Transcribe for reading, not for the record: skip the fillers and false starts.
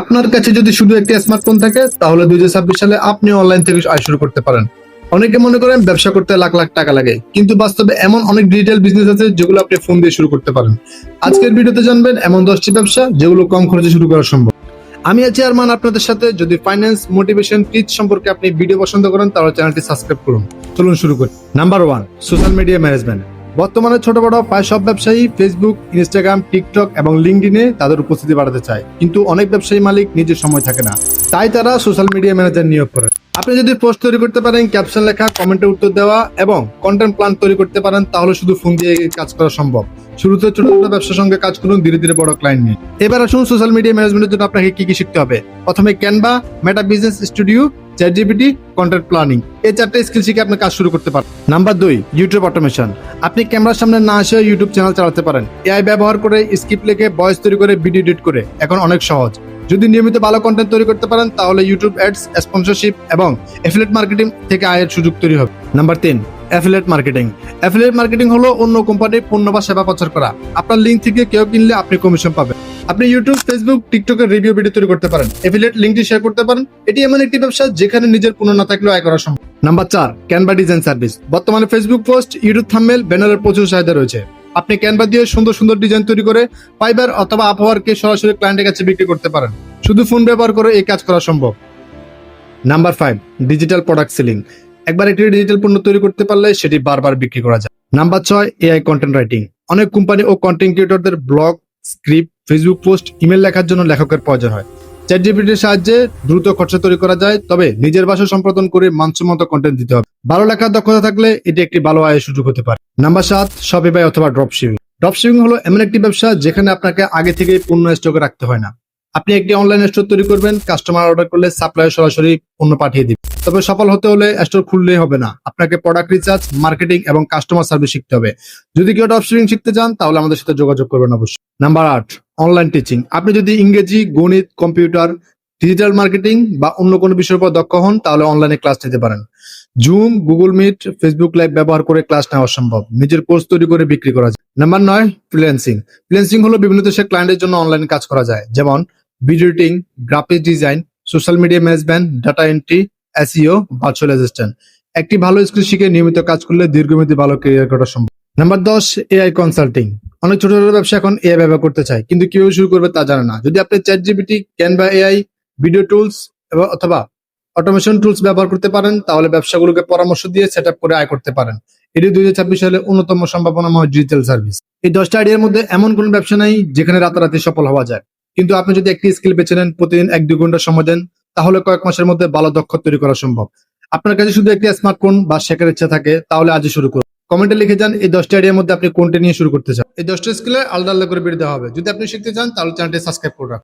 আপনার কাছে যদি শুধু একটি স্মার্টফোন থাকে তাহলে 2026 সালে আপনি অনলাইন থেকে আয় শুরু করতে পারেন। অনেকে মনে করেন ব্যবসা করতে লাখ লাখ টাকা লাগে, কিন্তু বাস্তবে এমন অনেক ডিজিটাল বিজনেস আছে যেগুলো আপনি ফোন দিয়ে শুরু করতে পারেন। আজকের ভিডিওতে জানবেন এমন 10টি ব্যবসা যেগুলো কম খরচে শুরু করা সম্ভব। আমি আছি আরমান আপনাদের সাথে। যদি ফাইন্যান্স, মোটিভেশন, টিচ সম্পর্কে আপনি ভিডিও পছন্দ করেন তাহলে চ্যানেলটি সাবস্ক্রাইব করুন। চলুন শুরু করি। Number 1, social media management. বর্তমানে ছোট বড় প্রায় সব ব্যবসায়ী ফেসবুক, ইনস্টাগ্রাম, টিকটক এবং লিঙ্কডইনে তাদের উপস্থিতি বাড়াতে চায়, কিন্তু অনেক ব্যবসায়ী মালিক নিজের সময় থাকে না, তাই তারা সোশ্যাল মিডিয়া ম্যানেজার নিয়োগ করেন। আপনি যদি পোস্ট তৈরি করতে পারেন, ক্যাপশন লেখা, কমেন্টে উত্তর দেওয়া এবং কন্টেন্ট প্ল্যান তৈরি করতে পারেন তাহলে শুধু ফোন দিয়ে কাজ করা সম্ভব। শুরুতে ছোট ছোট ব্যবসার সঙ্গে কাজ করুন, ধীরে ধীরে বড় ক্লায়েন্ট নিন। এবার আসুন সোশ্যাল মিডিয়া ম্যানেজমেন্টের জন্য আপনাকে কি কি শিখতে হবে। প্রথমে ক্যানভা, মেটা business studio, ChatGPT, content planning, এই 4টে স্কিল শিখে আপনি কাজ শুরু করতে পারেন। Number 2, YouTube automation. আপনি ক্যামেরার সামনে না এসে ইউটিউব চ্যানেল চালাতে পারেন। এআই ব্যবহার করে, স্ক্রিপ্ট লিখে, ভয়েস তৈরি করে, ভিডিও এডিট করে এখন অনেক সহজ। যদি নিয়মিত ভালো কন্টেন্ট তৈরি করতে পারেন তাহলে ইউটিউব অ্যাডস, স্পন্সরশিপ এবং অ্যাফিলিয়েট মার্কেটিং থেকে আয়ের সুযোগ তৈরি হবে। Number 3, affiliate marketing. Affiliate marketing হলো অন্য কোম্পানির পণ্য বা সেবা প্রচার করা। আপনার লিঙ্ক থেকে কেউ কিনলে আপনি কমিশন পাবেন। আপনি ইউটিউব, ফেসবুক, টিকটকের রিভিউ ভিডিও তৈরি করতে পারেন, অ্যাফিলিয়েট লিঙ্কটি শেয়ার করতে পারেন। এটি এমন একটি ব্যবসা যেখানে নিজের পণ্য না থাকলেও আয় করা সম্ভব। Number 4, Canva design service. বর্তমানে ফেসবুক পোস্ট, ইউটিউব থাম্বনেল, ব্যানারের প্রচুর চাহিদা রয়েছে। আপনি ক্যানভা দিয়ে সুন্দর সুন্দর ডিজাইন তৈরি করে ফাইবার অথবা আপওয়ার্কে সরাসরি ক্লায়েন্টের কাছে বিক্রি করতে পারেন। শুধু ফোন ব্যবহার করে এই কাজ করা সম্ভব। Number 5, digital product selling. একবার একটি ডিজিটাল পণ্য তৈরি করতে পারলে সেটি বারবার বিক্রি করা যায়। Number 6, AI content writing. অনেক কোম্পানি ও কন্টেন্ট ক্রিয়েটরদের blog, script, Facebook post, email লেখার জন্য লেখকের প্রয়োজন হয়। চ্যাটজিপিটির সাহায্যে দ্রুত খরচা তৈরি করা যায়, তবে নিজের ভাষা সম্পাদন করে মানসম্মত কন্টেন্ট দিতে হবে। ভালো লেখার দক্ষতা থাকলে এটি একটি ভালো আয়ের সুযোগ হতে পারে। নাম্বার 7, শপিফাই অথবা ড্রপশিপিং। ড্রপশিপিং হলো এমন একটি ব্যবসা যেখানে আপনাকে আগে থেকেই পণ্য স্টকে রাখতে হয় না। আপনি একটি অনলাইন স্টোর তৈরি করবেন, কাস্টমার অর্ডার করলে সাপ্লায়ার সরাসরি পণ্য পাঠিয়ে দিবে। তবে সফল হতে হলে স্টোর খুললেই হবে না, আপনাকে প্রোডাক্ট রিসার্চ, মার্কেটিং এবং কাস্টমার সার্ভিস শিখতে হবে। যদি কেউ ড্রপশিপিং শিখতে চান তাহলে আমাদের সাথে যোগাযোগ করবেন অবশ্যই। Number 8, online teaching. আপনি যদি ইংরেজি, গণিত, কম্পিউটার, ডিজিটাল মার্কেটিং বা অন্য কোনো বিষয়ের উপর দক্ষ হন তাহলে অনলাইনে ক্লাস নিতে পারেন। Zoom, Google Meet, Facebook Live ব্যবহার করে ক্লাস নেওয়া সম্ভব। নিজের কোর্স তৈরি করে বিক্রি করা যায়। Number 9, freelancing. ফ্রিল্যান্সিং হলো বিভিন্ন দেশের ক্লায়েন্টের জন্য অনলাইনে কাজ করা যায়, যেমন video editing, graphic design, social media management, data entry, SEO, virtual assistant. একটি ভালো স্কিল শিখে নিয়মিত কাজ করলে দীর্ঘমেয়াদী ভালো ক্যারিয়ার করা সম্ভব। Number 10, AI consulting. অনেক ছোট ছোট ব্যবসা এখন এআই ব্যবহার করতে চায়, কিন্তু কিভাবে শুরু করবে তা জানে না। যদি আপনি ChatGPT, Canva AI, video tools অথবা অটোমেশন টুলস ব্যবহার করতে পারেন তাহলে ব্যবসাগুলোকে পরামর্শ দিয়ে সেট আপ করে আয় করতে পারেন। এটি 2026 সালে অন্যতম সম্ভাবনাময় ডিজিটাল সার্ভিস। এই 10টা আইডিয়ার মধ্যে এমন কোন ব্যবসা নেই যেখানে রাতারাতি সফল হওয়া যায়, কিন্তু আপনি যদি একটি স্কিল বেছে নেন, প্রতিদিন 1-2 ঘন্টা সময় দেন, তাহলে কয়েক মাসের মধ্যে ভালো দক্ষতা তৈরি করা সম্ভব। আপনার কাছে শুধু একটি স্মার্টফোন বা শেখার ইচ্ছা থাকে তাহলে আজই শুরু করুন। কমেন্টে লিখে যান এই 10টি আইডিয়ার মধ্যে আপনি কোনটা নিয়ে শুরু করতে চান। এই 10টা স্কিলে আলাদা আলাদা করে ভিডিও দেওয়া হবে। যদি আপনি শিখতে চান তাহলে চ্যানেলটি সাবস্ক্রাইব করে রাখুন।